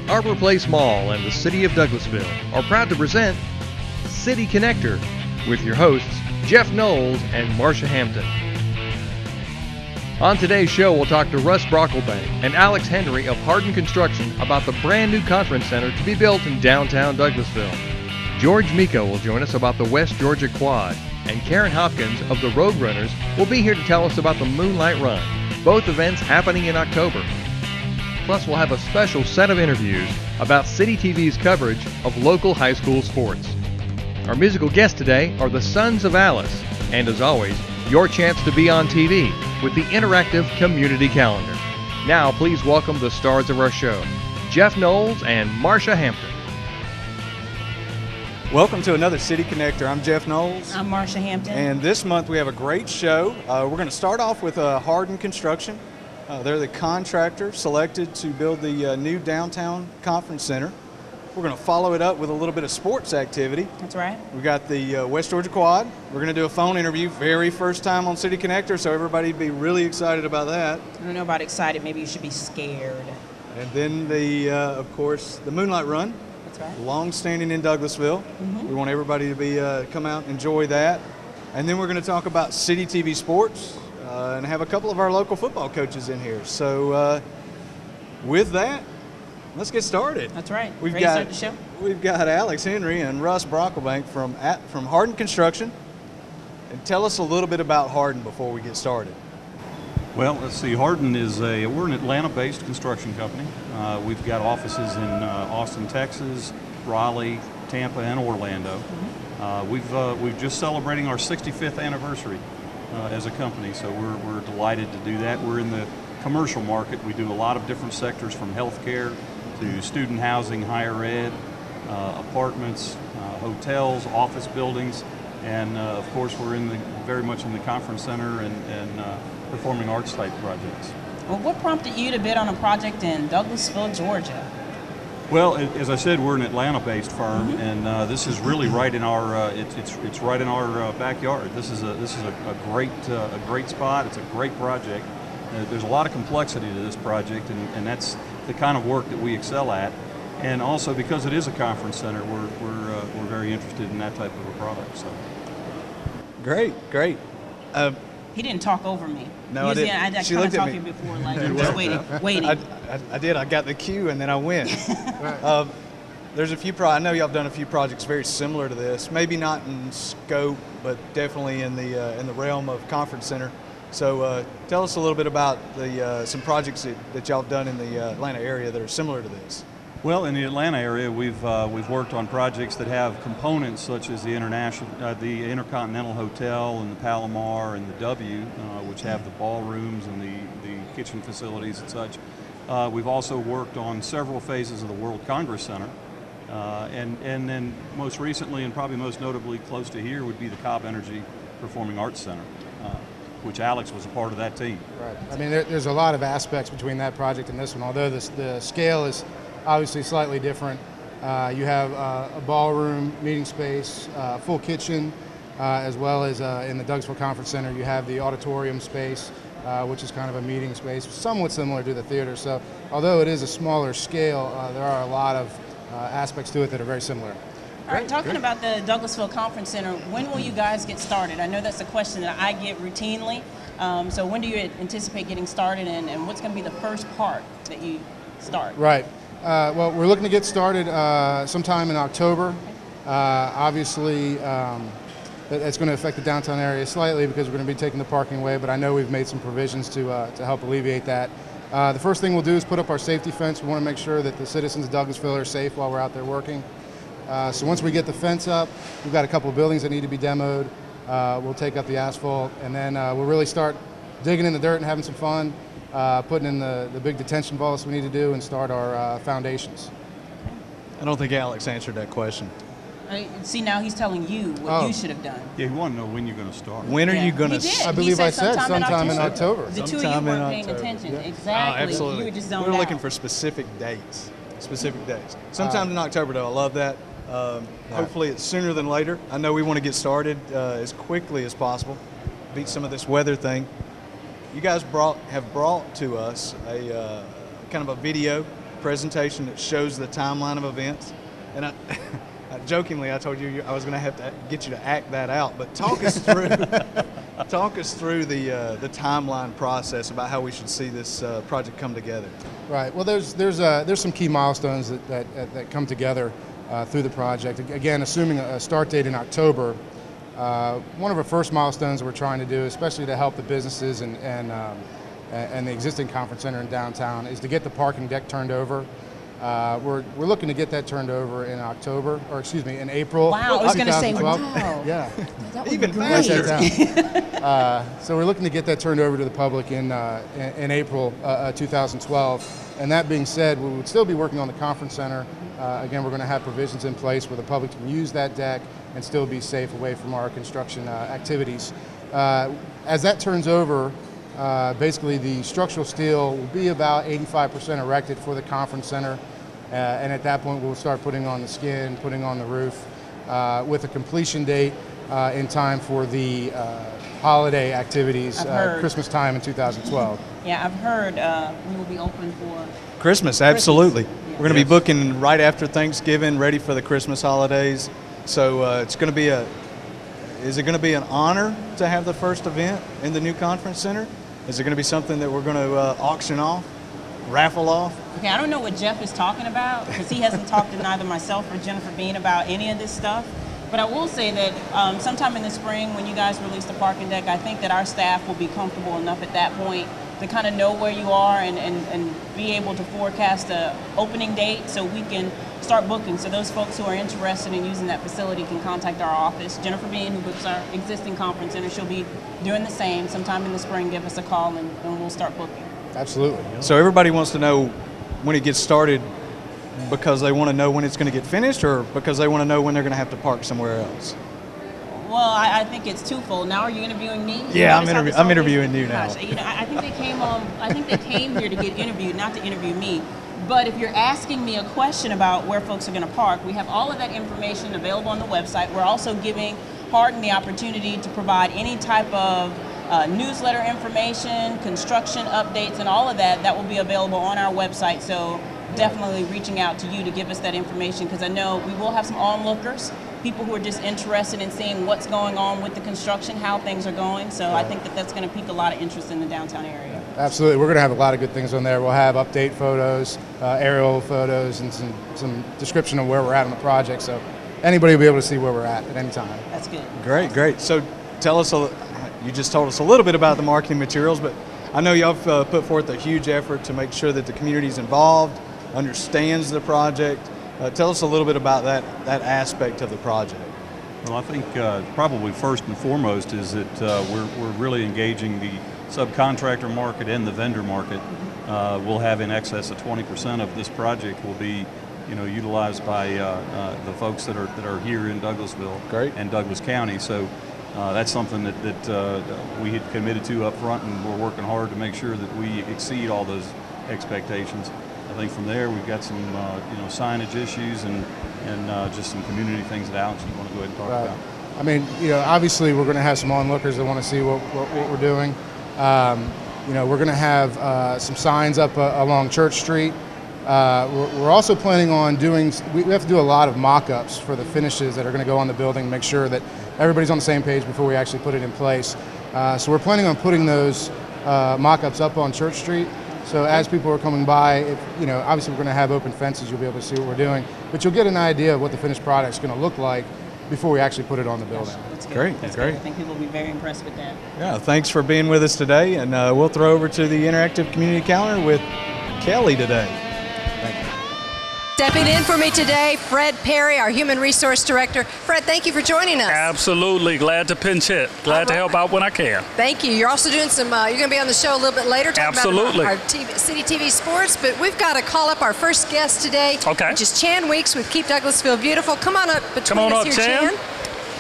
Arbor Place Mall and the City of Douglasville are proud to present City Connector with your hosts, Jeff Noles and Marcia Hampton. On today's show, we'll talk to Russ Brockelbank and Alex Henry of Hardin Construction about the brand new conference center to be built in downtown Douglasville. George Miko will join us about the West Georgia Quad, and Karen Hopkins of the Roadrunners will be here to tell us about the Moonlight Run, both events happening in October. Plus, we'll have a special set of interviews about CITITV's coverage of local high school sports. Our musical guests today are the Sons of Alice, and as always, your chance to be on TV with the interactive community calendar. Now, please welcome the stars of our show, Jeff Noles and Marcia Hampton. Welcome to another City Connector. I'm Jeff Noles. I'm Marcia Hampton. And this month we have a great show. We're going to start off with Hardin Construction. They're the contractor selected to build the new downtown conference center. We're going to follow it up with a little bit of sports activity. That's right. We got the West Georgia Quad. We're going to do a phone interview, very first time on City Connector, so everybody be really excited about that. I don't know about excited, maybe you should be scared. And then the, of course, the Moonlight Run. That's right. Long-standing in Douglasville. We want everybody to be come out and enjoy that. And then we're going to talk about CITITV Sports and have a couple of our local football coaches in here. So with that, let's get started. That's right. Ready to start the show? We've got Alex Henry and Russ Brockelbank from Hardin Construction. And tell us a little bit about Hardin before we get started. Well, let's see. Hardin is we're an Atlanta-based construction company. We've got offices in Austin, Texas, Raleigh, Tampa, and Orlando. We've just celebrating our 65th anniversary as a company, so we're delighted to do that. We're in the commercial market. We do a lot of different sectors, from healthcare to student housing, higher ed, apartments, hotels, office buildings, and of course we're very much in the conference center and performing arts type projects. Well, what prompted you to bid on a project in Douglasville, Georgia? Well, as I said, we're an Atlanta-based firm, and this is really right in our it's right in our backyard. This is a great spot. It's a great project. There's a lot of complexity to this project, and that's the kind of work that we excel at. And also, because it is a conference center, we're very interested in that type of a product. So, great. He didn't talk over me. No, usually I didn't. I She kind of looked at talk me. to you before, like just waiting. I did. I got the cue and then I went. There's a few. I know y'all have done a few projects very similar to this. Maybe not in scope, but definitely in the realm of conference center. So tell us a little bit about some projects that y'all have done in the Atlanta area that are similar to this. well, in the Atlanta area, we've worked on projects that have components such as the Intercontinental Hotel and the Palomar and the W, which have the ballrooms and the kitchen facilities and such. We've also worked on several phases of the World Congress Center. And then most recently, and probably most notably close to here, would be the Cobb Energy Performing Arts Center, which Alex was a part of that team. Right. I mean, there's a lot of aspects between that project and this one. Although the scale is obviously slightly different, you have a ballroom, meeting space, full kitchen, as well as in the Douglasville Conference Center, you have the auditorium space, which is kind of a meeting space, somewhat similar to the theater. So although it is a smaller scale, there are a lot of aspects to it that are very similar. All right, talking about the Douglasville Conference Center, when will you guys get started? I know that's a question that I get routinely. So when do you anticipate getting started, and what's going to be the first part that you start? Right. Well, we're looking to get started sometime in October. Obviously, that's going to affect the downtown area slightly because we're going to be taking the parking away, but I know we've made some provisions to help alleviate that. The first thing we'll do is put up our safety fence. We want to make sure that the citizens of Douglasville are safe while we're out there working. So once we get the fence up, we've got a couple of buildings that need to be demoed. We'll take up the asphalt, and then we'll really start digging in the dirt and having some fun, putting in the big detention vaults we need to do, and start our foundations. I don't think Alex answered that question. See, now he's telling you what you should have done. Yeah, we want to know when you're going to start. When are you going He to? did. I believe I said sometime in October. The two of you Sometime in weren't paying October. attention. Yeah. Exactly. Absolutely. You were just zoned We're looking out. for specific dates. Sometime in October, though. I love that. Hopefully it's sooner than later. I know we want to get started as quickly as possible, beat some of this weather thing. You guys have brought to us a kind of a video presentation that shows the timeline of events. And jokingly, I told you I was going to have to get you to act that out, but talk us through the timeline process about how we should see this project come together. Right. Well, there's some key milestones that come together through the project. Again, assuming a start date in October, one of our first milestones we're trying to do, especially to help the businesses and the existing conference center in downtown, is to get the parking deck turned over. We're looking to get that turned over in in April. Wow, I was going to say, 2012. wow. Yeah. Even faster. So we're looking to get that turned over to the public in April 2012. And that being said, we would still be working on the conference center. Again, we're going to have provisions in place where the public can use that deck and still be safe away from our construction activities. As that turns over, basically the structural steel will be about 85% erected for the conference center, and at that point we'll start putting on the skin, putting on the roof, with a completion date in time for the holiday activities, Christmas time in 2012. Yeah, I've heard we will be open for Christmas, absolutely. Christmas. Yeah. We're going to be booking right after Thanksgiving, ready for the Christmas holidays. So it's going to be is it going to be an honor to have the first event in the new conference center? Is it going to be something that we're going to auction off, raffle off? Okay, I don't know what Jeff is talking about because he hasn't talked to neither myself or Jennifer Bean about any of this stuff. But I will say that sometime in the spring when you guys release the parking deck, I think that our staff will be comfortable enough at that point to kind of know where you are and be able to forecast an opening date so we can start booking. So those folks who are interested in using that facility can contact our office. Jennifer Bean, who books our existing conference center, she'll be doing the same. Sometime in the spring, give us a call and we'll start booking. Absolutely. So everybody wants to know when it gets started because they want to know when it's going to get finished, or because they want to know when they're going to have to park somewhere else? Well, I think it's twofold. Now, are you interviewing me? Yeah, I'm interviewing you now. Gosh, I think they came I think they came here to get interviewed, not to interview me. But if you're asking me a question about where folks are going to park, we have all of that information available on the website. We're also giving Hardin the opportunity to provide any type of newsletter information, construction updates, and all of that. That will be available on our website. So definitely reaching out to you to give us that information, because I know we will have some onlookers, people who are just interested in seeing what's going on with the construction, how things are going. So I think that that's going to pique a lot of interest in the downtown area. Absolutely. We're going to have a lot of good things on there. We'll have update photos, aerial photos, and some description of where we're at on the project. So anybody will be able to see where we're at any time. That's good. Great, great. So tell us, you just told us a little bit about the marketing materials, but I know y'all have put forth a huge effort to make sure that the community's involved, understands the project. Tell us a little bit about that aspect of the project. Well, I think probably first and foremost is that we're really engaging the subcontractor market and the vendor market. We'll have in excess of 20% of this project will be, utilized by the folks that are here in Douglasville and Douglas County. So that's something that we had committed to up front, and we're working hard to make sure that we exceed all those expectations. I think from there we've got some signage issues and just some community things that Alex, you want to go ahead and talk about. I mean, obviously we're going to have some onlookers that want to see what we're doing. We're going to have some signs up along Church Street. We're also planning on we have to do a lot of mock-ups for the finishes that are going to go on the building, make sure that everybody's on the same page before we actually put it in place. So we're planning on putting those mock-ups up on Church Street. So as people are coming by, obviously we're going to have open fences, you'll be able to see what we're doing, but you'll get an idea of what the finished product's going to look like before we actually put it on the building. That's Great, That's great. Good. I think people will be very impressed with that. Yeah, thanks for being with us today, and we'll throw over to the interactive community calendar with Kelly today. Thank you. Stepping in for me today, Fred Perry, our Human Resource Director. Fred, thank you for joining us. Absolutely. Glad to pinch hit. Glad to help out when I can. Thank you. You're also doing some, you're going to be on the show a little bit later talking Absolutely. about our CITITV Sports, but we've got to call up our first guest today, which is Chan Weeks with Keep Douglasville Beautiful. Come on up between us here, Chan.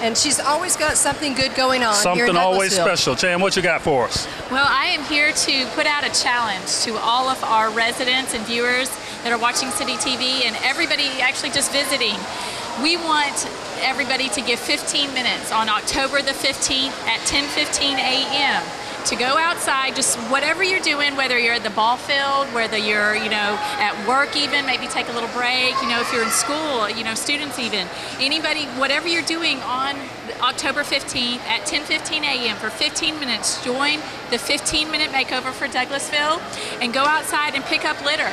And she's always got something good going on here in Douglasville. Something always special. Chan, what you got for us? Well, I am here to put out a challenge to all of our residents and viewers that are watching CITITV and everybody actually just visiting. We want everybody to give 15 minutes on October the 15th at 10:15 a.m. to go outside, just whatever you're doing, whether you're at the ball field, whether you're, at work even, maybe take a little break, if you're in school, students even, anybody, whatever you're doing on October 15th at 10:15 a.m. for 15 minutes, join the 15-minute makeover for Douglasville and go outside and pick up litter.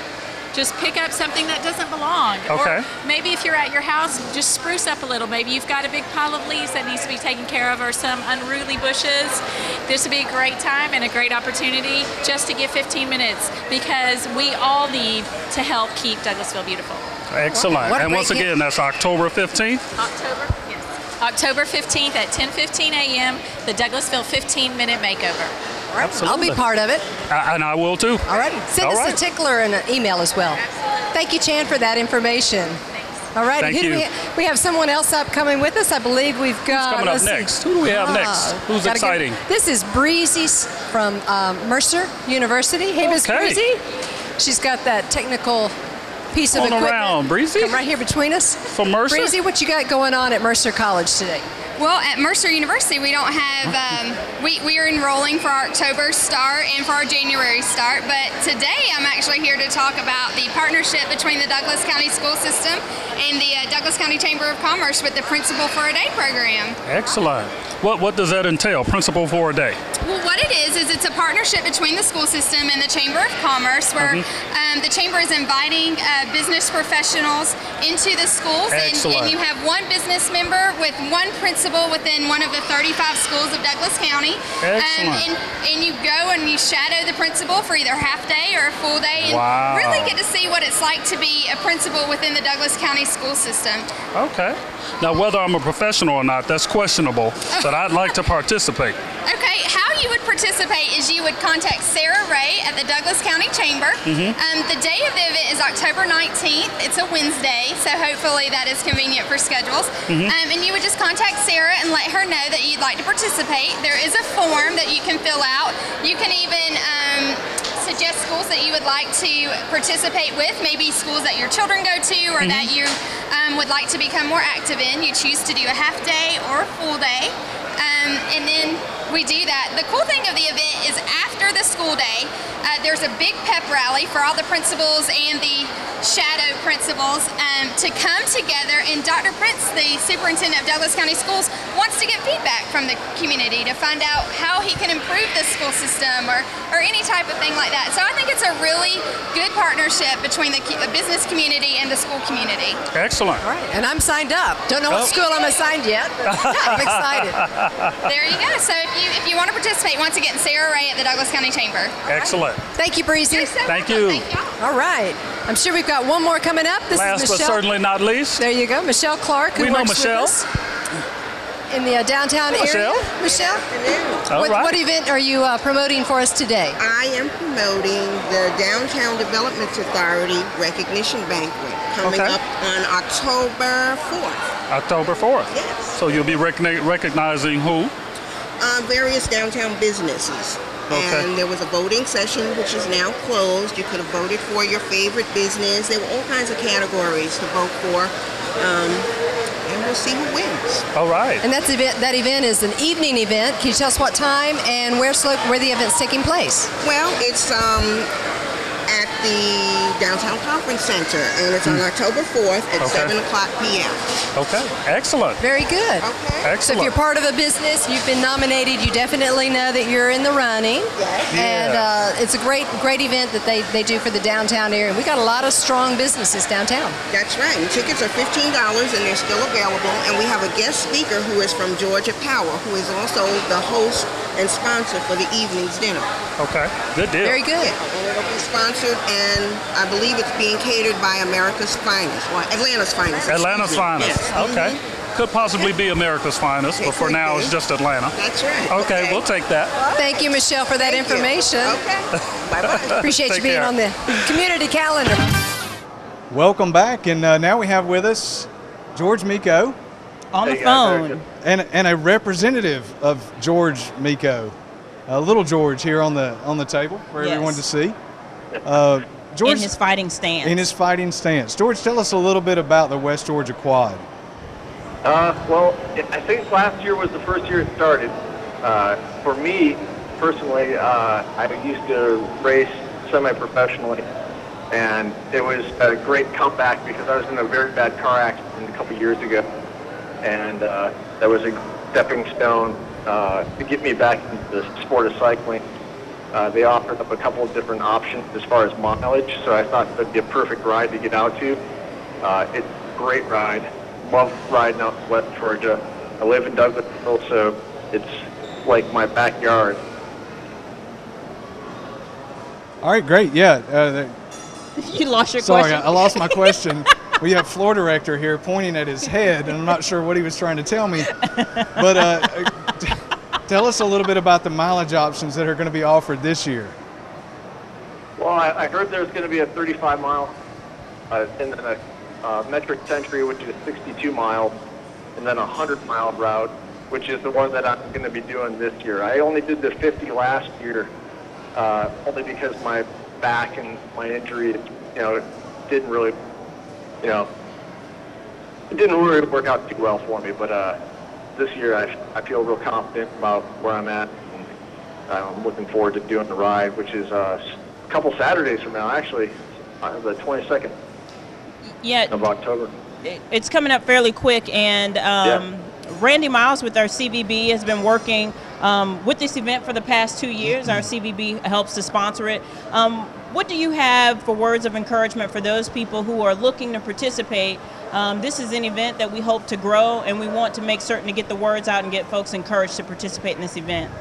Just pick up something that doesn't belong. Okay. Or maybe if you're at your house, just spruce up a little. Maybe you've got a big pile of leaves that needs to be taken care of or some unruly bushes. This would be a great time and a great opportunity just to give 15 minutes because we all need to help keep Douglasville beautiful. Excellent. And once again, that's October 15th? October 15th at 10:15 a.m., the Douglasville 15-minute makeover. All right. Absolutely. I'll be part of it. And I will too. All right. Send us a tickler and an email as well. Absolutely. Thank you, Chan, for that information. Thanks. All right. Thank you. We have someone else up coming with us. I believe we've got. Who's coming up next? Who do we have next? Who's exciting? This is Breezy from Mercer University. Hey, Miss Breezy. She's got that technical piece of equipment. Around, Breezy. Come right here between us. From Mercer. Breezy, what you got going on at Mercer College today? Well, at Mercer University, we don't have, we are enrolling for our October start and for our January start, but today I'm actually here to talk about the partnership between the Douglas County School System and the Douglas County Chamber of Commerce with the Principal for a Day program. Excellent. What does that entail, Principal for a Day? Well, what it is it's a partnership between the school system and the Chamber of Commerce where the Chamber is inviting business professionals into the schools and you have one business member with one principal within one of the 35 schools of Douglas County. And you go and you shadow the principal for either half day or a full day and really get to see what it's like to be a principal within the Douglas County school system. Okay. Now, whether I'm a professional or not, that's questionable, but I'd like to participate. Okay, how you would participate is you would contact Sarah Ray at the Douglas County Chamber. The day of the event is October 19th. It's a Wednesday, so hopefully that is convenient for schedules. And you would just contact Sarah and let her know that you'd like to participate. There is a form that you can fill out. You can even suggest schools that you would like to participate with, maybe schools that your children go to or that you would like to become more active in. You choose to do a half day or a full day. And then we do that. The cool thing of the event is after the school day, there's a big pep rally for all the principals and the shadow principals to come together, and Dr. Prince, the superintendent of Douglas County Schools, wants to get feedback from the community to find out how he can improve the school system or any type of thing like that. So I think it's a really good partnership between the business community and the school community. Excellent. All right, and I'm signed up. Don't know what school I'm assigned yet, but I'm excited. There you go. So if you want to participate, once again, Sarah Ray at the Douglas County Chamber. Excellent. Thank you, Breezy. Thank you. All right. I'm sure we've got one more coming up. This Last is but Michelle. certainly not least. There you go, Michelle Clark, who works with us in the downtown area. Michelle? What event are you promoting for us today? I am promoting the Downtown Development Authority Recognition Banquet coming up on October 4th. October 4th? Yes. So you'll be recognizing who? Various downtown businesses. And there was a voting session which is now closed. You could have voted for your favorite business. There were all kinds of categories to vote for. And we'll see who wins. All right. And that event is an evening event. Can you tell us what time and where the event's taking place? Well, it's at the Downtown Conference Center, and it's on October 4th at 7 o'clock p.m. Okay, excellent. Very good. Okay. Excellent. So if you're part of a business, you've been nominated, you definitely know that you're in the running. Yes. And it's a great event that they do for the downtown area. We got a lot of strong businesses downtown. That's right. And tickets are $15 and they're still available. And we have a guest speaker who is from Georgia Power, who is also the host and sponsor for the evening's dinner. Okay, good deal. Very good. Yeah, and it'll be sponsored, and I believe it's being catered by America's Finest, or Atlanta's Finest. Atlanta's Finest. Yes. Okay. Could possibly be America's Finest, but for now it's just Atlanta. That's right. Okay, we'll take that. Thank you, Michelle, for that information. Okay. Bye-bye. Appreciate you being on the community calendar. Welcome back, and now we have with us George Miko on the phone, and a representative of George Miko, little George here on the table for everyone to see. George, in his fighting stance. In his fighting stance. George, tell us a little bit about the West Georgia Quad. Well, I think last year was the first year it started. For me personally, I used to race semi-professionally, and it was a great comeback because I was in a very bad car accident a couple years ago, and that was a stepping stone to get me back into the sport of cycling. They offered up a couple of different options as far as mileage, so I thought that'd be a perfect ride to get out to. It's a great ride. Love riding out in West Georgia. I live in Douglasville, so it's like my backyard. All right, great. Yeah. You lost your Sorry, question. I lost my question. We have floor director here pointing at his head, and I'm not sure what he was trying to tell me. But tell us a little bit about the mileage options that are going to be offered this year. Well, I heard there's going to be a 35-mile and then a metric century, which is 62 miles, and then a 100-mile route, which is the one that I'm going to be doing this year. I only did the 50 last year, only because my back and my injury, didn't really, it didn't really work out too well for me. But this year, I feel real confident about where I'm at, and I'm looking forward to doing the ride, which is a couple Saturdays from now, actually, the 22nd of October. It's coming up fairly quick, and Randy Miles with our CVB has been working with this event for the past 2 years. Our CVB helps to sponsor it. What do you have for words of encouragement for those people who are looking to participate? This is an event that we hope to grow, and we want to make certain to get the words out and get folks encouraged to participate in this event.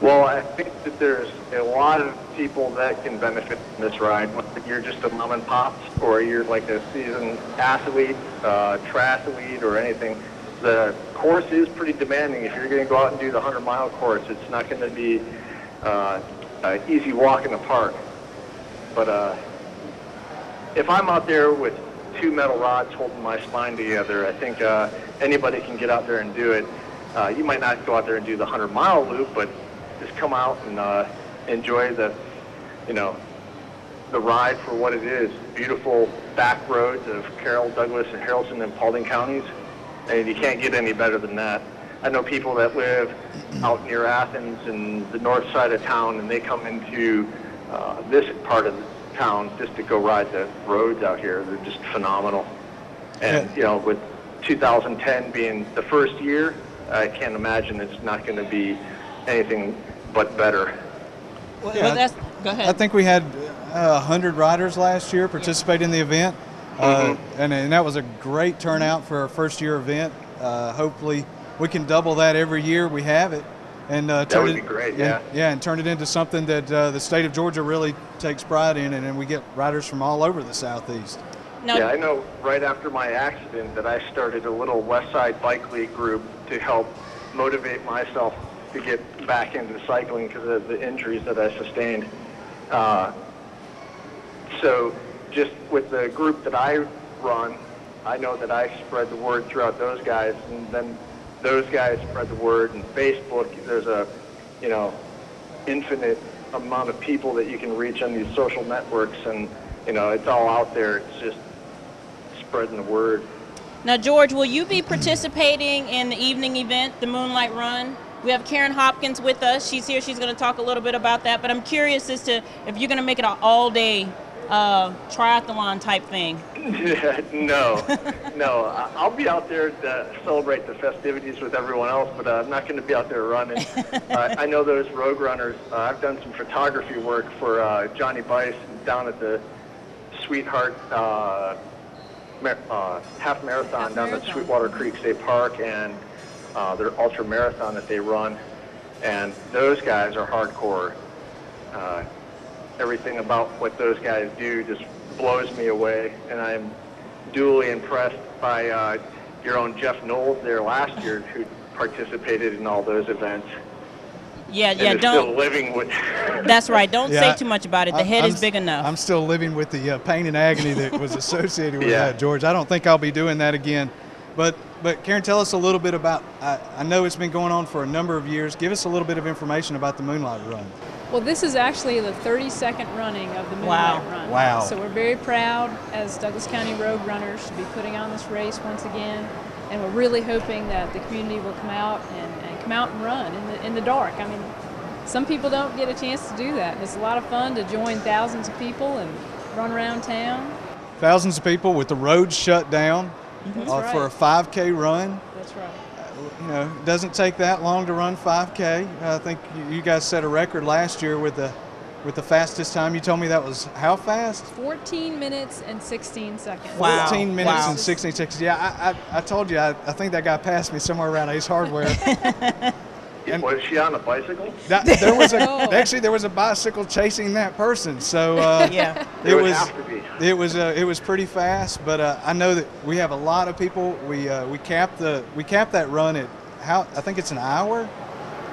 Well, I think that there's a lot of people that can benefit from this ride. Whether you're just a mom and pop, or you're like a seasoned athlete, triathlete, or anything. The course is pretty demanding. If you're going to go out and do the 100-mile course, it's not going to be an easy walk in the park. But if I'm out there with 2 metal rods holding my spine together, I think anybody can get out there and do it. You might not go out there and do the 100-mile loop, but just come out and enjoy the ride for what it is. Beautiful back roads of Carroll, Douglas, and Haralson and Paulding counties, and you can't get any better than that. I know people that live out near Athens and the north side of town, and they come into this part of the town just to go ride the roads out here. They're just phenomenal. And with 2010 being the first year, I can't imagine it's not going to be anything but better. Go ahead. I think we had 100 riders last year participate in the event, and that was a great turnout for our first-year event. Hopefully, we can double that every year we have it, and that would be great. And turn it into something that the state of Georgia really takes pride in, and we get riders from all over the southeast. Yeah, I know. Right after my accident, that I started a little West Side Bike League group to help motivate myself to get back into cycling because of the injuries that I sustained. So just with the group that I run, I know that I spread the word throughout those guys, and then those guys spread the word. And Facebook, there's a, infinite amount of people that you can reach on these social networks, and, it's all out there. It's just spreading the word. Now, George, will you be participating in the evening event, the Moonlight Run? We have Karen Hopkins with us. She's here. She's going to talk a little bit about that. But I'm curious as to if you're going to make it an all-day triathlon type thing. No. I'll be out there to celebrate the festivities with everyone else, but I'm not going to be out there running. I know those road runners. I've done some photography work for Johnny Bice down at the Sweetheart half marathon down at Sweetwater Creek State Park, and their ultra marathon that they run, and those guys are hardcore. Everything about what those guys do just blows me away, and I'm duly impressed by your own Jeff Noles there last year, who participated in all those events. Yeah, don't. Still living with. That's right. Don't say too much about it. The head is big enough. I'm still living with the pain and agony that was associated with that, George. I don't think I'll be doing that again. But Karen, tell us a little bit about. I know it's been going on for a number of years. Give us a little bit of information about the Moonlight Run. Well, this is actually the 32nd running of the Moonlight Run. Wow. So we're very proud as Douglas County road runners to be putting on this race once again, and we're really hoping that the community will come out and run in the dark. I mean, some people don't get a chance to do that. It's a lot of fun to join thousands of people and run around town. Thousands of people with the roads shut down for a 5K run. That's right. You know, it doesn't take that long to run 5K. I think you guys set a record last year with the fastest time. You told me that was how fast? 14 minutes and 16 seconds. Wow. 14 minutes and 16 seconds. Yeah, I told you, I think that guy passed me somewhere around Ace Hardware. And was she on a bicycle? There was a bicycle chasing that person. So yeah, it would have to be. It was pretty fast. But I know that we have a lot of people. We capped that run at I think it's an hour.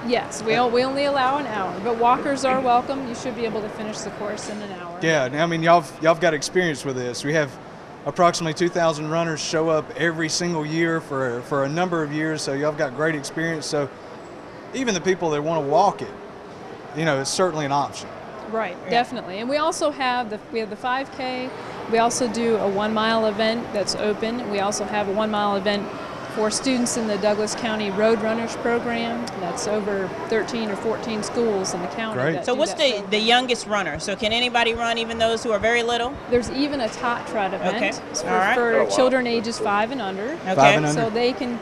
Yes, we only allow an hour, but walkers are welcome. You should be able to finish the course in an hour. Yeah, I mean y'all got experience with this. We have approximately 2,000 runners show up every single year for a number of years. So y'all got great experience. So even the people that want to walk it, you know, it's certainly an option. Right, definitely. And we also have the 5K. We also do a 1 mile event that's open. We also have a 1 mile event for students in the Douglas County Road Runners program. That's over 13 or 14 schools in the county. Great. So what's the youngest runner? So can anybody run, even those who are very little? There's even a tot trot event Okay. for children ages 5 and under. Okay. 5 and under. So they can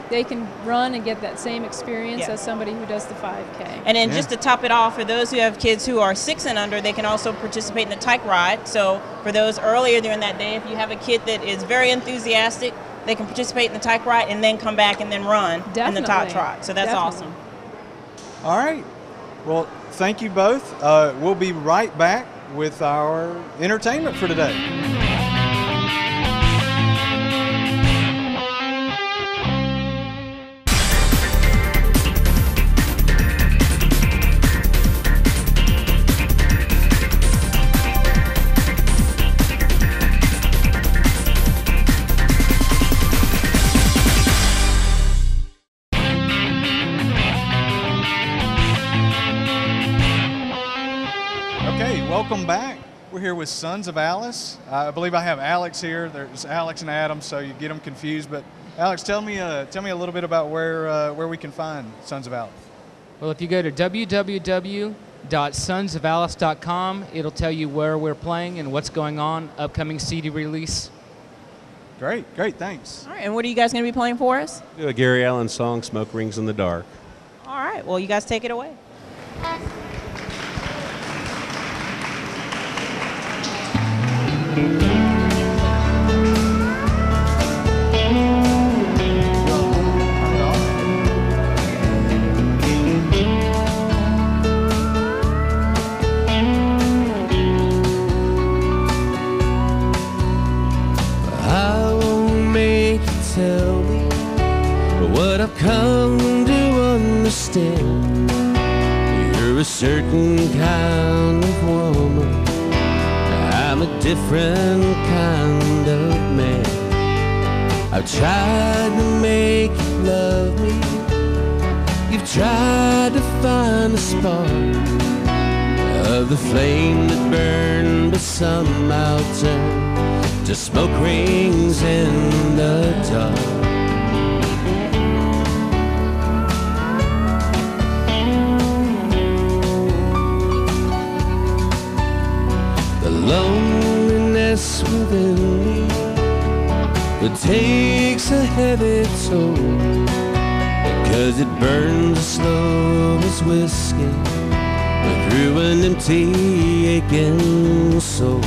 run and get that same experience as somebody who does the 5K. And then just to top it off, for those who have kids who are 6 and under, they can also participate in the tyke ride. So for those earlier during that day, if you have a kid that is very enthusiastic, they can participate in the tyke ride and then come back and then run in the tot trot. So that's awesome. All right. Well, thank you both. We'll be right back with our entertainment for today. Welcome back. We're here with Sons of Alice. I believe I have Alex here. There's Alex and Adam, so you get them confused. But Alex, tell me a little bit about where we can find Sons of Alice. Well, if you go to www.sonsofalice.com, it'll tell you where we're playing and what's going on, upcoming CD release. Great, thanks. All right, and what are you guys going to be playing for us? Do a Gary Allen song, Smoke Rings in the Dark. All right, well, you guys take it away. Tell me what I've come to understand. You're a certain kind of woman, I'm a different kind of man. I've tried to make you love me, you've tried to find a spark of the flame that burned but somehow turned to smoke rings in the dark. The loneliness within me, it takes a heavy toll, because it burns as slow as whiskey through an empty aching soul.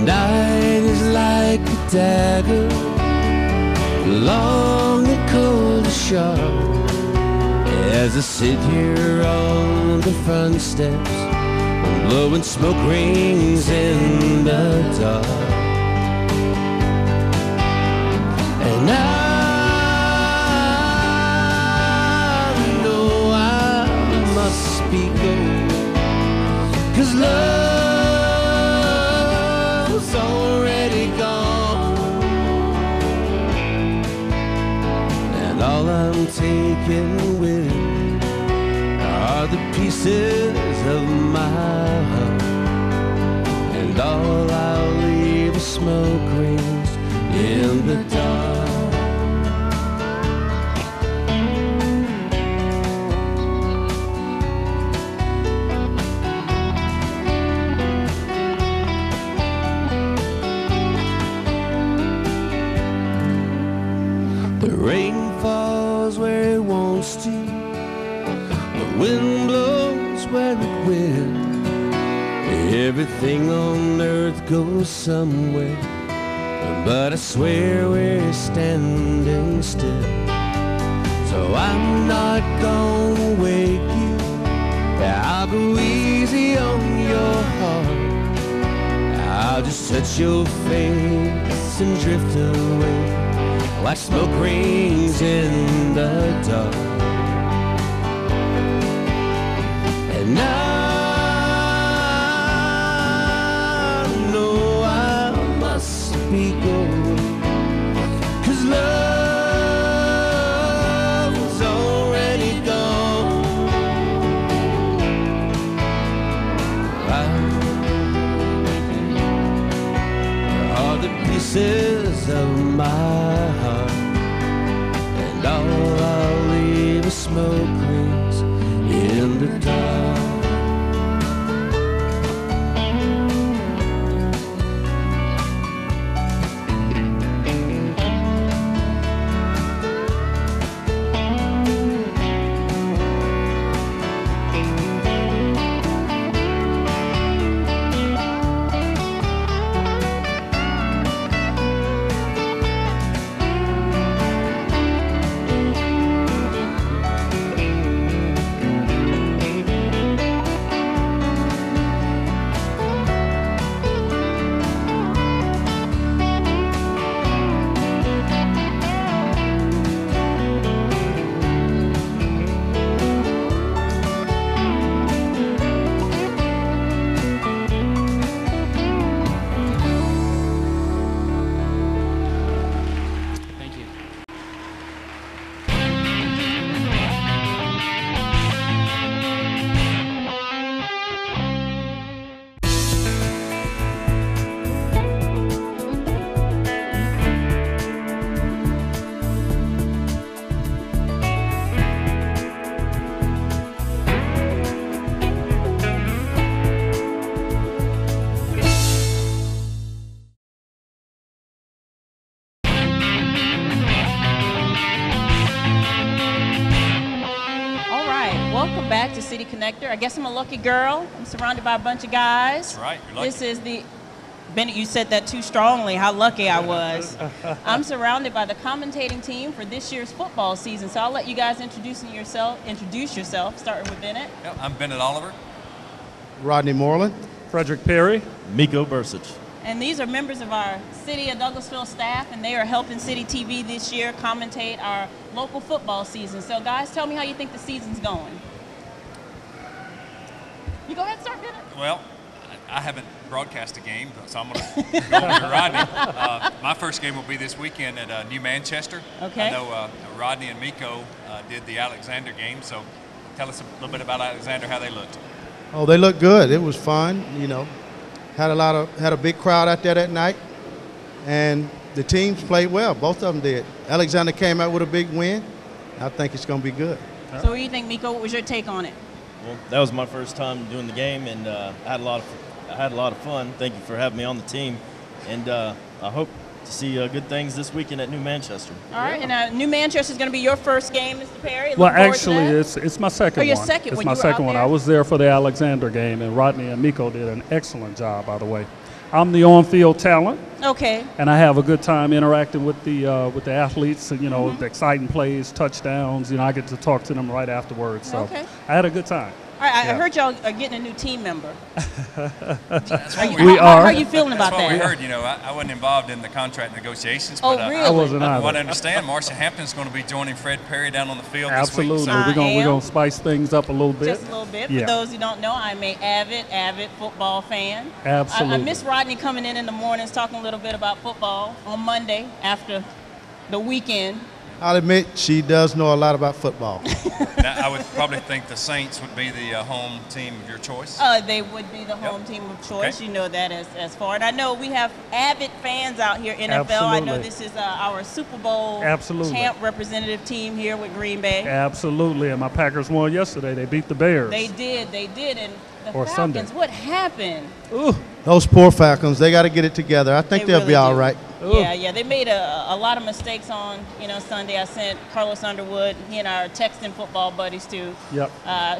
Night is like a dagger, long and cold and sharp, as I sit here on the front steps, blowing smoke rings in the dark. And I know I must speak up, 'cause love's already gone, and all I'm taking with me are the pieces of my heart, and all I'll leave is smoke rings in the dark. Rain falls where it wants to, the wind blows where it will. Everything on earth goes somewhere, but I swear we're standing still. So I'm not gonna wake you, I'll go easy on your heart. I'll just touch your face and drift away like smoke rings in the dark. And I know I must be going, 'cause love is already gone. All the pieces of my heart, and all I'll leave is smoke rings in the dark. Connector. I guess I'm a lucky girl. I'm surrounded by a bunch of guys. That's right. You're lucky. This is the Bennett. You said that too strongly. How lucky I was. I'm surrounded by the commentating team for this year's football season. So I'll let you guys introduce yourself. Starting with Bennett. Yep, I'm Bennett Oliver. Rodney Moreland. Frederick Perry. Miko Bursich. And these are members of our City of Douglasville staff, and they are helping City TV this year commentate our local football season. So guys, tell me how you think the season's going. You go ahead and start, Bennett. Well, I haven't broadcast a game, so I'm going to go over to Rodney. My first game will be this weekend at New Manchester. Okay. I know Rodney and Miko did the Alexander game, so tell us a little bit about Alexander, how they looked. Oh, they looked good. It was fun, you know. Had a big crowd out there that night, and the teams played well. Both of them did. Alexander came out with a big win. I think it's going to be good. So what do you think, Miko? What was your take on it? Well, that was my first time doing the game, and I had a lot of fun. Thank you for having me on the team, and I hope to see good things this weekend at New Manchester. All right, and New Manchester is going to be your first game, Mr. Perry. Well, actually, it's my second one. Your second one. It's my second one. I was there for the Alexander game, and Rodney and Miko did an excellent job, by the way. I'm the on-field talent. Okay. And I have a good time interacting with the athletes, and the exciting plays, touchdowns. I get to talk to them right afterwards. So okay. I had a good time. All right, I heard y'all are getting a new team member. How are you feeling about that? That's what we heard. I wasn't involved in the contract negotiations. Oh, but, really? I wasn't either. From what I understand, Marcia Hampton's going to be joining Fred Perry down on the field Absolutely. this week. So we're going to spice things up a little bit. Just a little bit. Yeah. For those who don't know, I'm an avid football fan. Absolutely. I miss Rodney coming in the mornings, talking a little bit about football on Monday after the weekend. I'll admit she does know a lot about football. I would probably think the Saints would be the home team of your choice. They would be the home team of choice. Okay. You know that as far. And I know we have avid fans out here, NFL. Absolutely. I know this is our Super Bowl champ representative team here with Green Bay. Absolutely. And my Packers won yesterday. They beat the Bears. They did. And the or Falcons, Sunday. What happened? Ooh. Those poor Falcons, they got to get it together. I think they'll really be all do. right. Yeah, they made a lot of mistakes on, Sunday. I sent Carlos Underwood, he and I are texting football buddies too. Yep.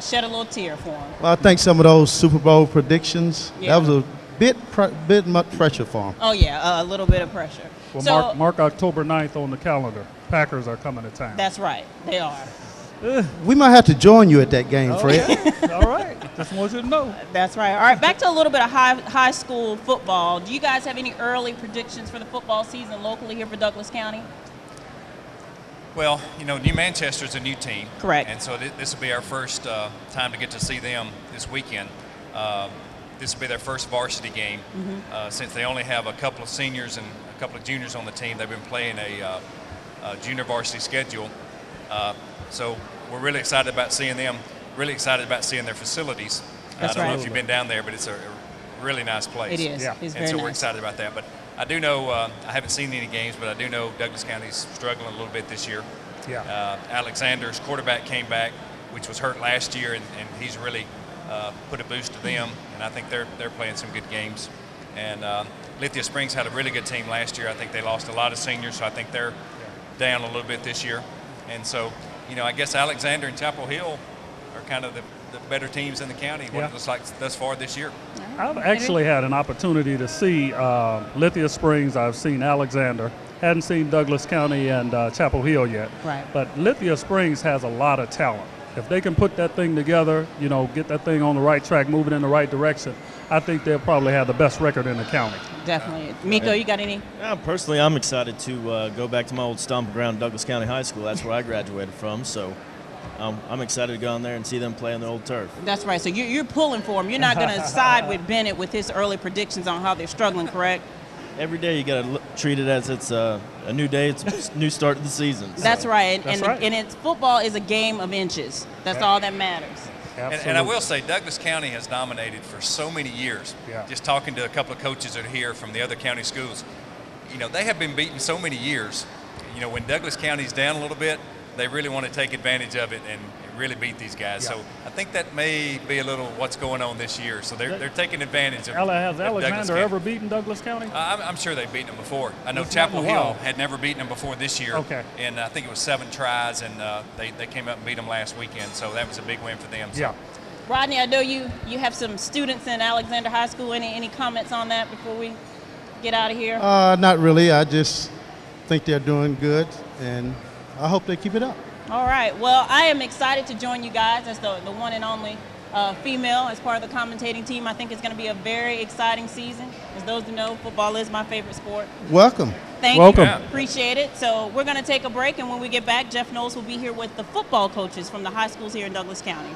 Shed a little tear for him. Well, I think some of those Super Bowl predictions, Yeah. that was a bit much pressure for them. Oh yeah, a little bit of pressure. Well, So mark October 9th on the calendar. Packers are coming to town. that's right, they are. We might have to join you at that game, Fred. Okay. All right. Just want you to know. That's right. All right, back to a little bit of high school football. Do you guys have any early predictions for the football season locally here for Douglas County? Well, New Manchester's a new team. Correct. And so this will be our first time to get to see them this weekend. This will be their first varsity game since they only have a couple of seniors and a couple of juniors on the team. They've been playing a junior varsity schedule. So we're really excited about seeing them, really excited about seeing their facilities. That's I don't know right. if you've been down there, but it's a really nice place. It is. Yeah. It's and very so we're nice. excited about that. But I do know, I haven't seen any games, but I do know Douglas County's struggling a little bit this year. Yeah. Alexander's quarterback came back, which was hurt last year, and he's really put a boost to them. And I think they're playing some good games. And Lithia Springs had a really good team last year. I think they lost a lot of seniors, so I think they're down a little bit this year. And so, I guess Alexander and Chapel Hill are kind of the better teams in the county, what it looks like thus far this year. I've actually had an opportunity to see Lithia Springs. I've seen Alexander. Hadn't seen Douglas County and Chapel Hill yet. Right. But Lithia Springs has a lot of talent. If they can put that thing together, get that thing on the right track, moving in the right direction, I think they'll probably have the best record in the county. Definitely. Miko, you got any? Personally, I'm excited to go back to my old stomping ground, Douglas County High School. That's where I graduated from. So I'm excited to go in there and see them play on the old turf. That's right. So you're pulling for them. You're not going to side with Bennett with his early predictions on how they're struggling, correct? Every day you got to treat it as it's a new day. It's a new start to the season. So. That's right. That's right. And it's football is a game of inches. That's all that matters. And I will say, Douglas County has dominated for so many years. Yeah. Just talking to a couple of coaches that are here from the other county schools, they have been beaten so many years. When Douglas County's down a little bit, they really want to take advantage of it and really beat these guys. Yeah. So I think that may be a little what's going on this year. So they're taking advantage of Has Douglas Alexander County. ever beaten Douglas County? I'm sure they've beaten them before. I know It's Chapel not in a Hill while. had never beaten them before this year. Okay. And I think it was 7 tries, and they came up and beat them last weekend. So that was a big win for them. So. Yeah. Rodney, I know you have some students in Alexander High School. Any comments on that before we get out of here? Not really. I just think they're doing good, and I hope they keep it up. All right. Well, I am excited to join you guys as the one and only female as part of the commentating team. I think it's going to be a very exciting season. As those who know, football is my favorite sport. Welcome. Thank Welcome. you. Appreciate it. So we're going to take a break, and when we get back, Jeff Noles will be here with the football coaches from the high schools here in Douglas County.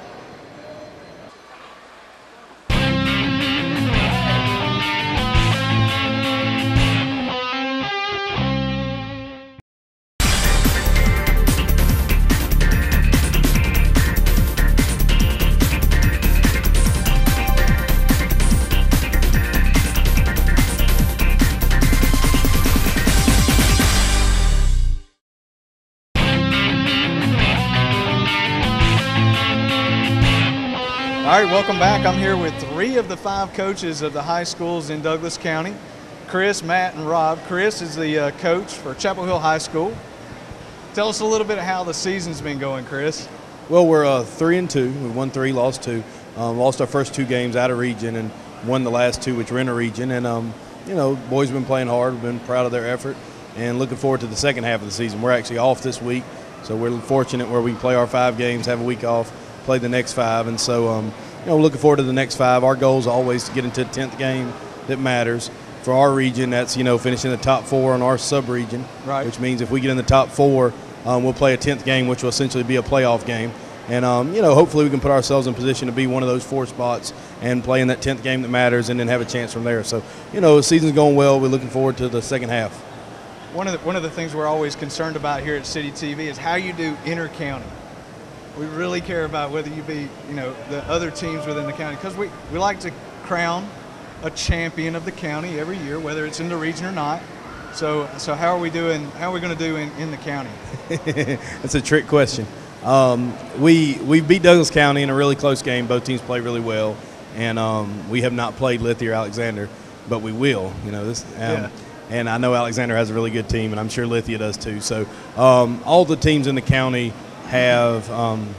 All right, welcome back. I'm here with 3 of the 5 coaches of the high schools in Douglas County, Chris, Matt, and Rob. Chris is the coach for Chapel Hill High School. Tell us a little bit of how the season's been going, Chris. Well, we're 3-2. We won 3, lost 2. Lost our first 2 games out of region and won the last 2, which were in a region. And, boys have been playing hard. We've been proud of their effort and looking forward to the second half of the season. We're actually off this week, so we're fortunate where we can play our 5 games, have a week off, play the next 5. And so, looking forward to the next 5. Our goal is always to get into the 10th game that matters. For our region, that's, finishing the top 4 on our sub-region, right. Which means if we get in the top 4, we'll play a 10th game, which will essentially be a playoff game. And, hopefully we can put ourselves in position to be one of those 4 spots and play in that 10th game that matters and then have a chance from there. So, the season's going well. We're looking forward to the second half. One of the things we're always concerned about here at City TV is how you do inter-county. We really care about whether you beat, the other teams within the county, because we like to crown a champion of the county every year, whether it's in the region or not. So how are we doing? How are we going to do in the county? That's a trick question. We beat Douglas County in a really close game. Both teams play really well, and we have not played Lithia or Alexander, but we will. and I know Alexander has a really good team, and I'm sure Lithia does too. So all the teams in the county have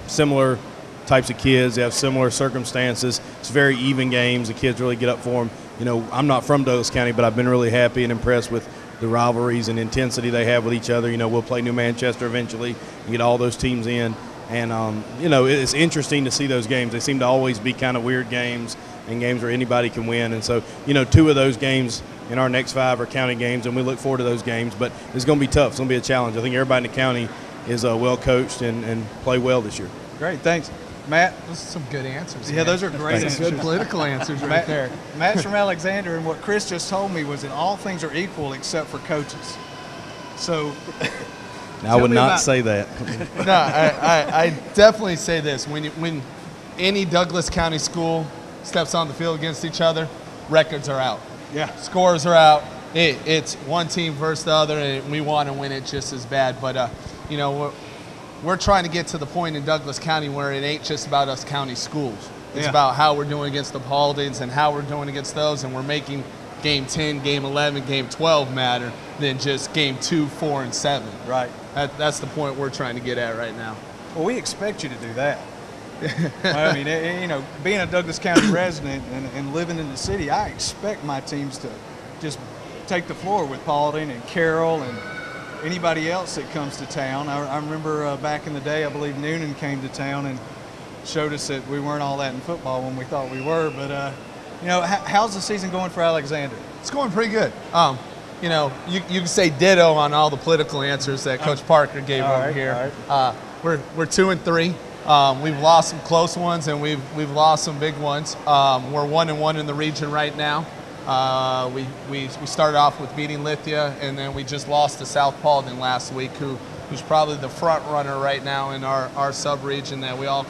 similar types of kids. They have similar circumstances. It's very even games. The kids really get up for them. You know, I'm not from Douglas County, but I've been really happy and impressed with the rivalries and intensity they have with each other. You know, we'll play New Manchester eventually and get all those teams in. And, you know, it's interesting to see those games. They seem to always be kind of weird games and games where anybody can win. And so, you know, 2 of those games in our next 5 are county games, and we look forward to those games. But it's going to be tough. It's going to be a challenge. I think everybody in the county is well coached and play well this year. Great, thanks. Matt? Those are some good answers. Yeah, those are great answers. Good political answers right there. Matt's from Alexander, and what Chris just told me was that all things are equal except for coaches. So I would not say that. No, I definitely say this. When any Douglas County school steps on the field against each other, records are out. Yeah. Scores are out. It's one team versus the other, and we want to win it just as bad. But, you know, we're trying to get to the point in Douglas County where it ain't just about us county schools. It's about how we're doing against the Haldens and how we're doing against those, and we're making game 10, game 11, game 12 matter than just game 2, 4, and 7. Right. That's the point we're trying to get at right now. Well, we expect you to do that. I mean, you know, being a Douglas County resident and living in the city, I expect my teams to just take the floor with Paulding and Carroll and anybody else that comes to town. I remember back in the day, I believe Noonan came to town and showed us that we weren't all that in football when we thought we were. But, you know, how's the season going for Alexander? It's going pretty good. You know, you can say ditto on all the political answers that Coach Parker gave over here. Right. We're 2-3. We've lost some close ones and we've lost some big ones. We're 1-1 in the region right now. We started off with beating Lithia, and then we just lost to South Paulding last week, who's probably the front runner right now in our sub-region that we all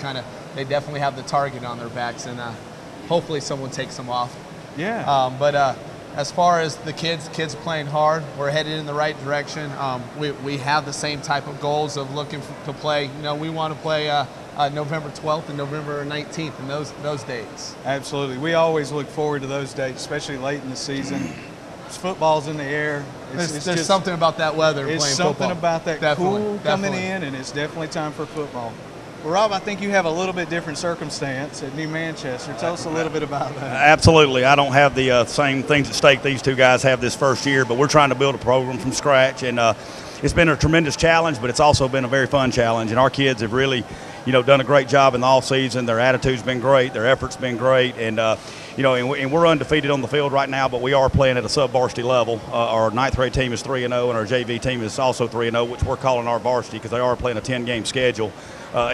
they definitely have the target on their backs, and hopefully someone takes them off. Yeah. But as far as the kids are playing hard. We're headed in the right direction. We have the same type of goals of looking to play. You know, we want to play November 12th and November 19th and those dates. Absolutely. We always look forward to those dates, especially late in the season. Football's in the air. There's just something about that weather. It's playing something football. about that Definitely. coming in, and it's definitely time for football. Well, Rob, I think you have a little bit different circumstance at New Manchester. Tell us a little bit about that. Absolutely. I don't have the same things at stake these two guys have this first year, but we're trying to build a program from scratch, and it's been a tremendous challenge, but it's also been a very fun challenge, and our kids have really, you know, done a great job in the off season. Their attitude's been great, their effort's been great, and you know, and we're undefeated on the field right now, but we are playing at a sub-varsity level. Our ninth grade team is 3-0, and our JV team is also 3-0, which we're calling our varsity because they are playing a 10-game schedule.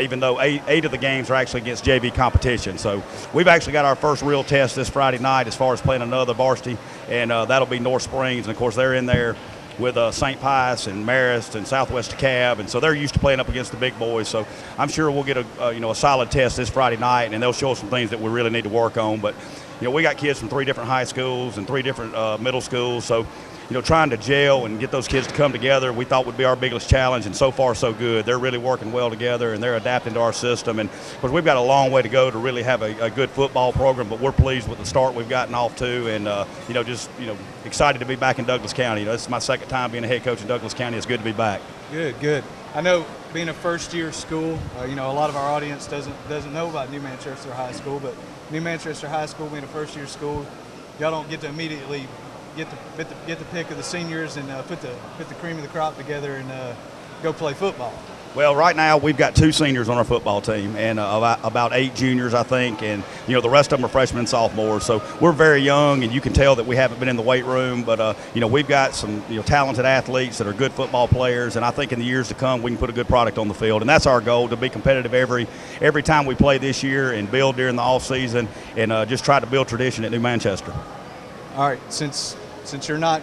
Even though eight of the games are actually against JV competition. So we've actually got our first real test this Friday night as far as playing another varsity, and that'll be North Springs. And, of course, they're in there with St. Pius and Marist and Southwest DeKalb, and so they're used to playing up against the big boys. So I'm sure we'll get a solid test this Friday night, and they'll show us some things that we really need to work on. But, you know, we got kids from 3 different high schools and 3 different middle schools, so you know, trying to gel and get those kids to come together, we thought would be our biggest challenge, and so far so good. They're really working well together, and they're adapting to our system. And of course, we've got a long way to go to really have a good football program, but we're pleased with the start we've gotten off to, and you know, just excited to be back in Douglas County. You know, this is my second time being a head coach in Douglas County. It's good to be back. Good. I know being a first-year school, you know, a lot of our audience doesn't know about New Manchester High School, but New Manchester High School being a first-year school, y'all don't get to immediately get the pick of the seniors and put the cream of the crop together and go play football. Well, right now we've got 2 seniors on our football team and about 8 juniors, I think, and you know the rest of them are freshmen and sophomores. So we're very young, and you can tell that we haven't been in the weight room. But you know, we've got some talented athletes that are good football players, and I think in the years to come we can put a good product on the field, and that's our goal, to be competitive every time we play this year and build during the off season and just try to build tradition at New Manchester. All right, since you're not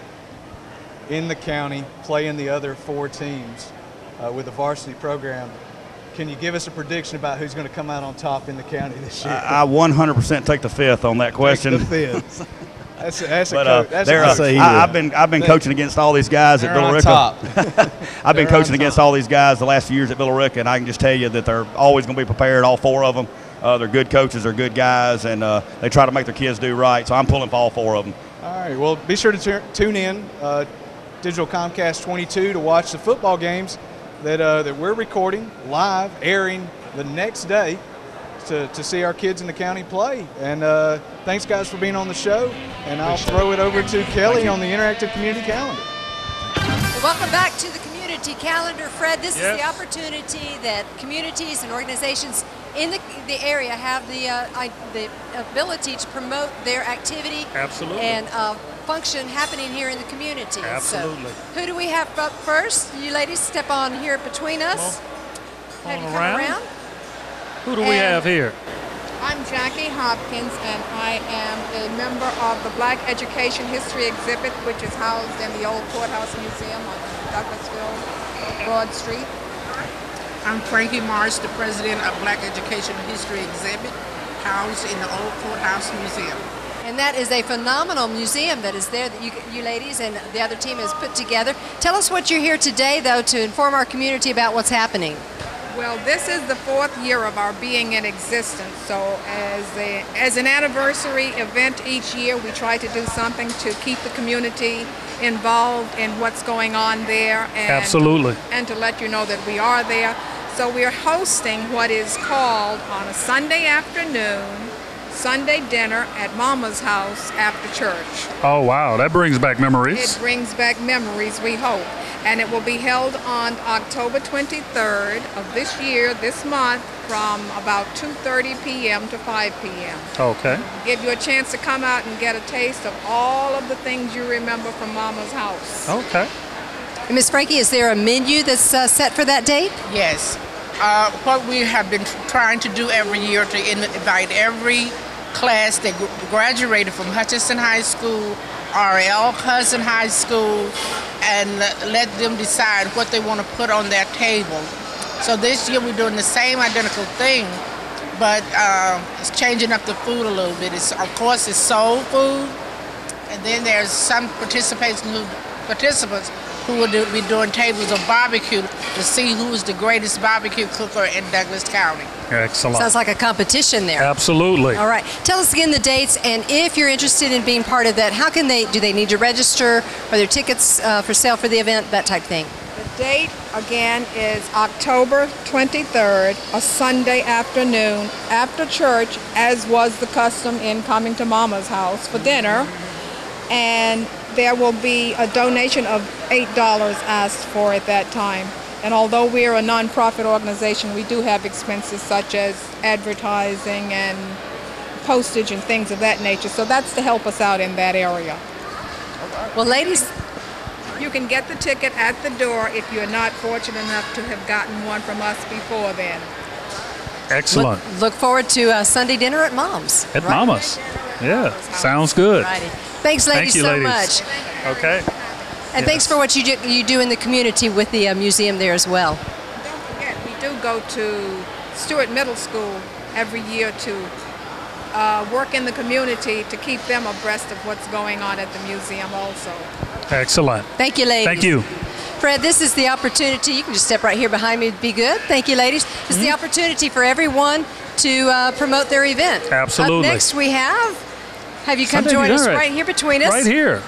in the county playing the other 4 teams with the varsity program, can you give us a prediction about who's going to come out on top in the county this year? I 100% take the 5th on that question. Take the 5th. I've been coaching against all these guys at Billerica. I've been coaching against all these guys the last few years at Billerica, and I can just tell you that they're always going to be prepared, all 4 of them. They're good coaches, they're good guys, and they try to make their kids do right. So I'm pulling for all 4 of them. All right, well, be sure to tune in Digital Comcast 22 to watch the football games that we're recording live, airing the next day to see our kids in the county play. And thanks, guys, for being on the show. And I'll throw it over to Kelly on the interactive community calendar. Welcome back to the community calendar, Fred. This is the opportunity that communities and organizations in the area have the ability to promote their activity and function happening here in the community. Absolutely. So, who do we have up first? You ladies step on here between us. Have you come around? Who do we have here? I'm Jackie Hopkins, and I am a member of the Black Education History exhibit, which is housed in the old Courthouse Museum on Douglasville, Broad Street. I'm Frankie Marsh, the president of Black Education History exhibit, housed in the old Courthouse Museum. And that is a phenomenal museum that is there that you ladies and the other team has put together. Tell us what you're here today, though, to inform our community about what's happening. Well, this is the 4th year of our being in existence. So as an anniversary event each year, we try to do something to keep the community involved in what's going on there. And, Absolutely. And to let you know that we are there. So we're hosting what is called on a Sunday afternoon, Sunday dinner at Mama's house after church. Oh, wow. That brings back memories. It brings back memories, we hope. And it will be held on October 23rd of this year, this month, from about 2:30 p.m. to 5 p.m. Okay. Give you a chance to come out and get a taste of all of the things you remember from Mama's house. Okay. Ms. Frankie, is there a menu that's set for that date? Yes. What we have been trying to do every year to invite every class that graduated from Hutchinson High School, R.L. Hudson High School, and let them decide what they want to put on their table. So this year we're doing the same identical thing, but it's changing up the food a little bit. Of course, it's soul food, and then there's some participants who will be doing tables of barbecue to see who is the greatest barbecue cooker in Douglas County. Excellent. Sounds like a competition there. Absolutely. All right. Tell us again the dates, and if you're interested in being part of that, how can do they need to register? Are there tickets for sale for the event, that type of thing? The date, again, is October 23rd, a Sunday afternoon after church, as was the custom in coming to Mama's house for dinner. And there will be a donation of $8 asked for at that time. And although we're a nonprofit organization, we do have expenses such as advertising and postage and things of that nature. So that's to help us out in that area. Well, ladies, you can get the ticket at the door if you're not fortunate enough to have gotten one from us before then. Excellent. Look forward to Sunday dinner at Mom's. At Mama's. Yeah, sounds good. Righty. Thanks, ladies, Thank you, so ladies. much. Okay. And thanks for what you do in the community with the museum there as well. Don't forget, we do go to Stewart Middle School every year to work in the community to keep them abreast of what's going on at the museum also. Excellent. Thank you, ladies. Thank you. Fred, this is the opportunity. You can just step right here behind me. Be good. Thank you, ladies. This is the opportunity for everyone to promote their event. Absolutely. Up next, we have you come join us right here between us. Right here.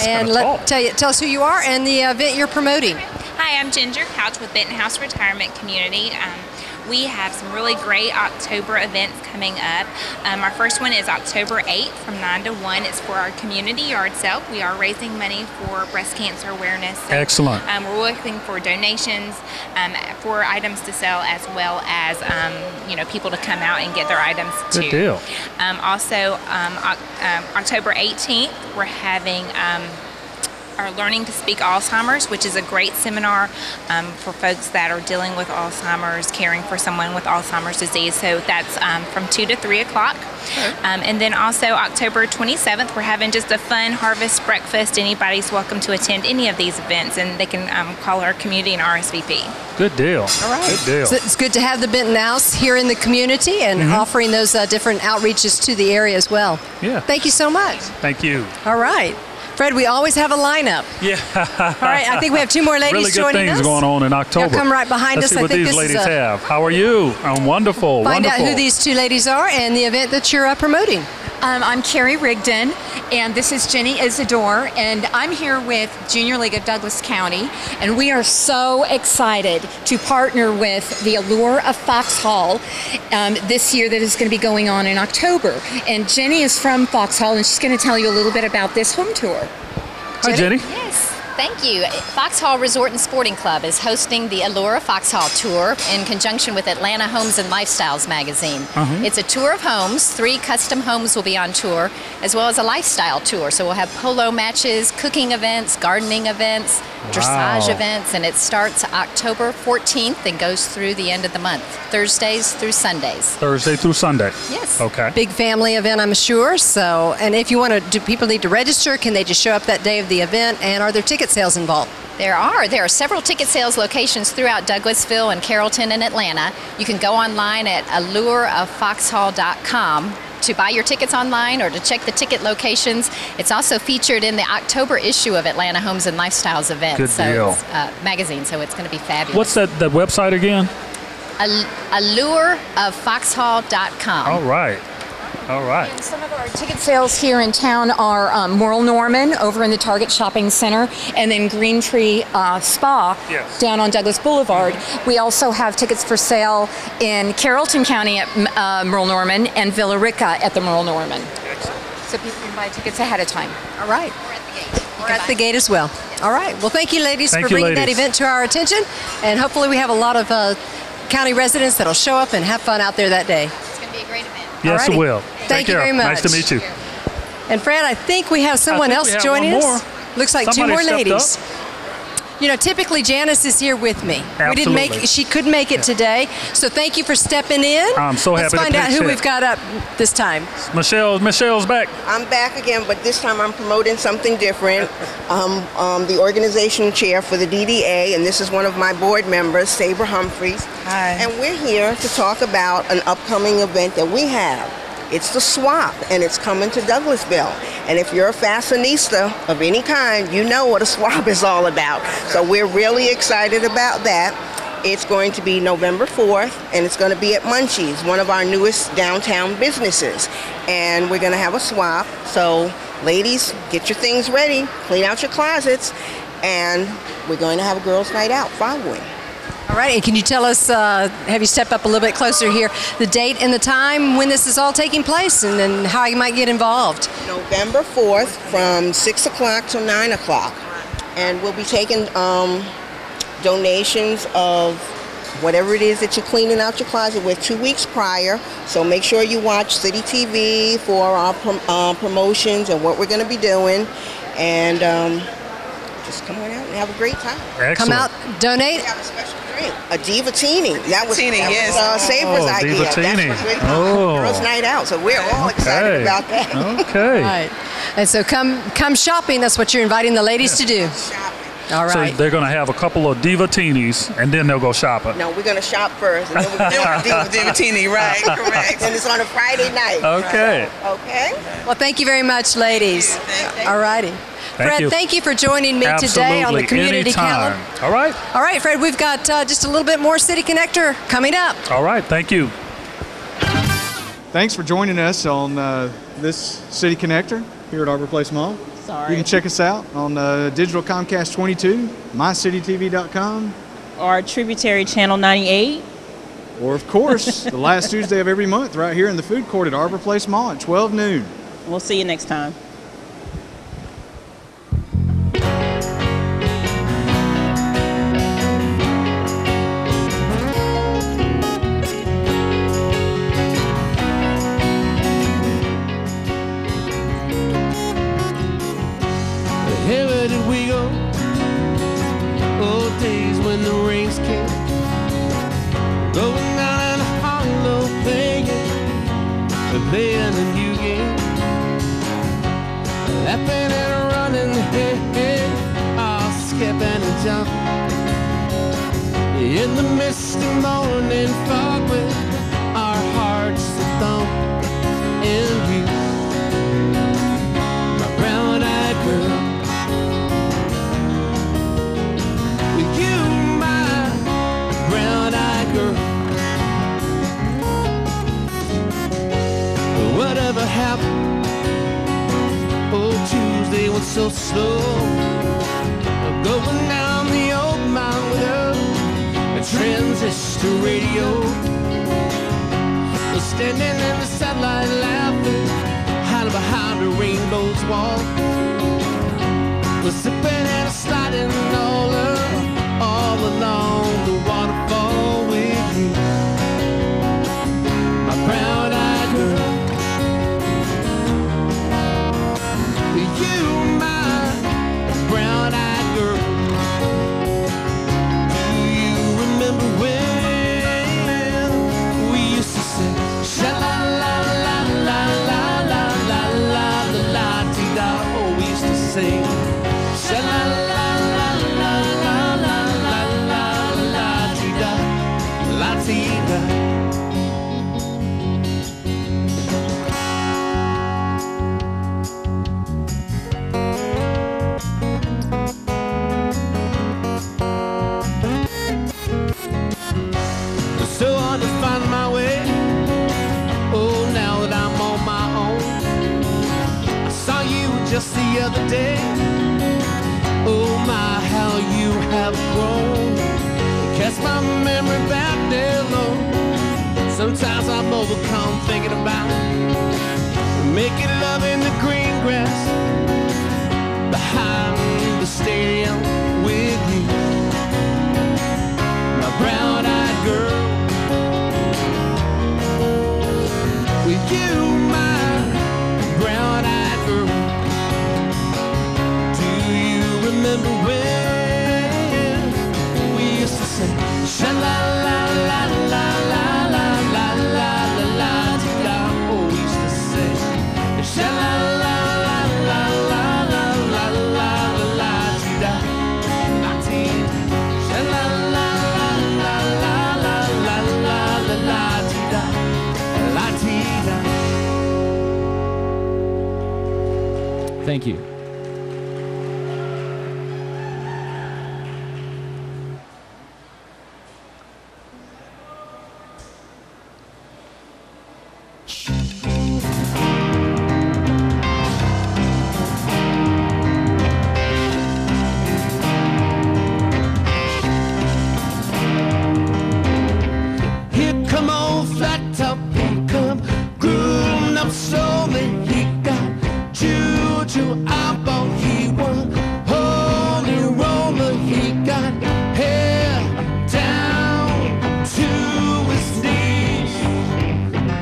And tell us who you are and the event you're promoting. Hi, I'm Ginger Couch with Benton House Retirement Community. We have some really great October events coming up. Our first one is October 8th from 9 to 1. It's for our community yard sale. We are raising money for breast cancer awareness. So, excellent. We're looking for donations for items to sell, as well as people to come out and get their items too. Good deal. Also, October 18th, we're having our Learning to Speak Alzheimer's, which is a great seminar for folks that are dealing with Alzheimer's, caring for someone with Alzheimer's disease. So that's from 2 to 3 o'clock. And then also October 27th, we're having just a fun harvest breakfast. Anybody's welcome to attend any of these events, and they can call our community and RSVP. Good deal. All right. Good deal. So it's good to have the Benton House here in the community and offering those different outreaches to the area as well. Yeah. Thank you so much. Thank you. All right. Fred, we always have a lineup. Yeah. All right, I think we have two more ladies really good joining things us. going on in October. Y'all come right behind Let's us. see what these ladies have. How are you? I'm wonderful. Find wonderful. out who these two ladies are and the event that you're promoting. I'm Carrie Rigdon, and this is Jenny Isidore, and I'm here with Junior League of Douglas County, and we are so excited to partner with the Allure of Foxhall this year that is going to be going on in October. And Jenny is from Foxhall, and she's going to tell you a little bit about this home tour. Hi, Jenny. Yes. Thank you. Foxhall Resort and Sporting Club is hosting the Allure of Foxhall tour in conjunction with Atlanta Homes and Lifestyles magazine. It's a tour of homes. 3 custom homes will be on tour, as well as a lifestyle tour. So we'll have polo matches, cooking events, gardening events, dressage events, and it starts October 14th and goes through the end of the month, Thursdays through Sundays. Thursday through Sunday. Yes. Okay. Big family event, I'm sure. So, and if you want to, do people need to register? Can they just show up that day of the event? And are there ticket sales involved? There are several ticket sales locations throughout Douglasville and Carrollton and Atlanta. You can go online at allureoffoxhall.com to buy your tickets online or to check the ticket locations. It's also featured in the October issue of Atlanta Homes and Lifestyles event. Good deal. Magazine, so it's going to be fabulous. What's that website again? Allureoffoxhall.com. All right. All right. And some of our ticket sales here in town are Moral Norman over in the Target Shopping Center, and then Green Tree Spa down on Douglas Boulevard. We also have tickets for sale in Carrollton County at Moral Norman and Villa Rica at the Moral Norman. Excellent. So people can buy tickets ahead of time. All right. We're at the gate as well. All right. Well, thank you, ladies, for bringing that event to our attention. And hopefully we have a lot of county residents that'll show up and have fun out there that day. It's going to be a great event. Yes, it will. Thank you very much. Nice to meet you. And Fred, I think we have someone else joining us. Looks like Somebody 2 more stepped ladies. up. You know, typically Janice is here with me. Absolutely. She couldn't make it today. So thank you for stepping in. I'm so happy to Let's find out pinch who hit. we've got up this time. Michelle's back. I'm back again, but this time I'm promoting something different. The organization chair for the DDA, and this is one of my board members, Sabre Humphreys. Hi. And we're here to talk about an upcoming event that we have. It's the swap, and it's coming to Douglasville. And if you're a fashionista of any kind, you know what a swap is all about. So we're really excited about that. It's going to be November 4th, and it's going to be at Munchie's, one of our newest downtown businesses. And we're going to have a swap. So ladies, get your things ready, clean out your closets, and we're going to have a girls' night out following. All right, and can you tell us, have you step up a little bit closer here, the date and the time when this is all taking place, and then how you might get involved? November 4th from 6 o'clock till 9 o'clock. And we'll be taking donations of whatever it is that you're cleaning out your closet with 2 weeks prior. So make sure you watch CITITV for our promotions and what we're going to be doing. And just come on out and have a great time. Excellent. Come out, donate. We have a special drink, a Divatini. That was Sabre's idea. Divatini. That's what we're girls' night out. So we're all excited about that. Okay. All right. And so come shopping. That's what you're inviting the ladies to do. All right. So they're going to have a couple of Divatinis, and then they'll go shopping. No, we're going to shop first, and then we're going to do Divatini, right? Correct. And it's on a Friday night. Okay. Okay. Well, thank you very much, ladies. All righty. Fred, thank you for joining me today on the community calendar. All right. All right, Fred, we've got just a little bit more City Connector coming up. All right, thank you. Thanks for joining us on this City Connector here at Arbor Place Mall. Sorry. You can check us out on digital Comcast 22, mycitytv.com. Or Tributary Channel 98. Or, of course, the last Tuesday of every month right here in the food court at Arbor Place Mall at 12 noon. We'll see you next time. Where did we go? Old days when the rains came, going down in a hollow playing a new game, laughing and running, hey, all skipping and jumping in the misty morning fog with our hearts a thump and you, my brown-eyed girl. You, my brown-eyed girl. Whatever happened slow, going down the old mountain without a transistor radio. We're standing in the sunlight laughing, hiding behind a rainbow's wall. We're sipping and sliding all along the waterfall with you, my brown-eyed girl. You, my brown-eyed girl. Do you remember when we used to sing sha-la-la-la-la-la-la-la-la-la-la-la-la-dee-da? Oh, we used to sing sha-la-la-la-la-la-la-la-la-la-dee-da, la-dee-da. So hard to find my way. Oh, now that I'm on my own. I saw you just the other day. Oh my, how you have grown. Cast my memory back there low. Sometimes I'm overcome thinking about making love in the green grass behind the stadium with you, my brown-eyed girl. With you, my brown-eyed girl. Do you remember when we used to say sha-la-la-la-la-la-la-la-la-la-la-la-dee-da? Oh, we used to say sha-la-la-la-la-la-la-la-la-la-la-dee-da, la-dee-da. Sha-la-la-la-la-la-la-la-la-la-dee-da, la-dee-da. Thank you. Here come old flat top, here come grown up slowly. He got juju eyeball, he won holy roller. He got hair down to his knees.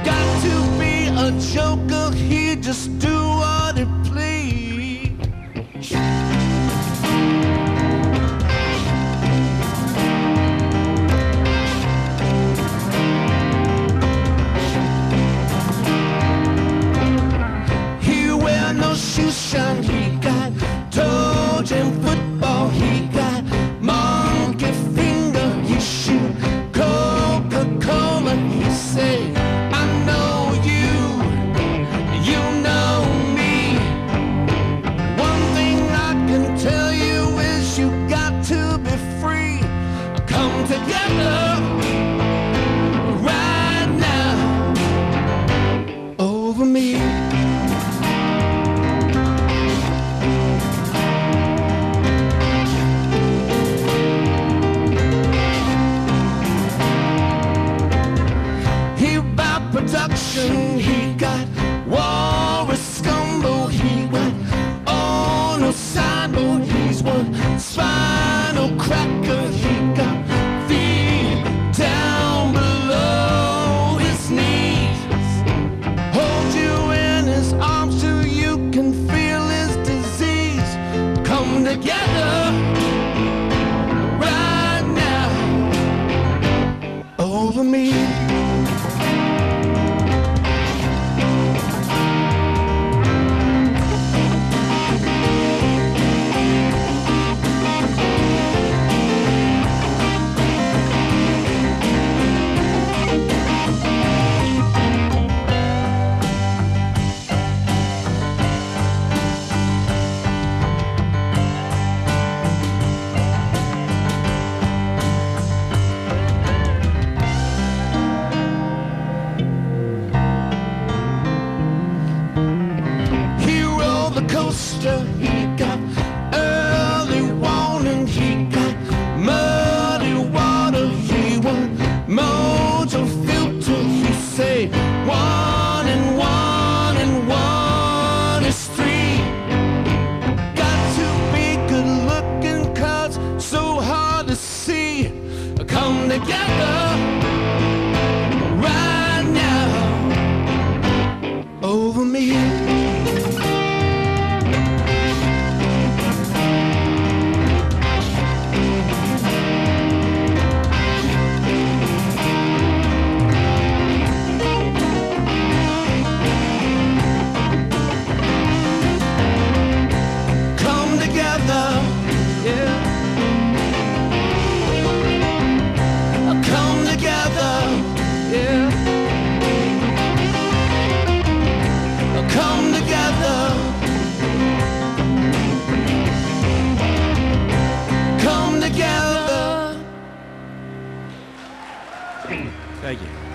Got to be a joker, he just do what he please. He wear no shoes shine, he got Trojan football, he got monkey finger, he shoot Coca-Cola, he say, I know you, you know me. One thing I can tell you is you got to be free. Come together right now over me. He about production, he got Walrus Scumbo, he went on a sideboard, he's one spinal cracker, he got feet down below his knees. Hold you in his arms so you can feel his disease. Come together right now over me. Thank you.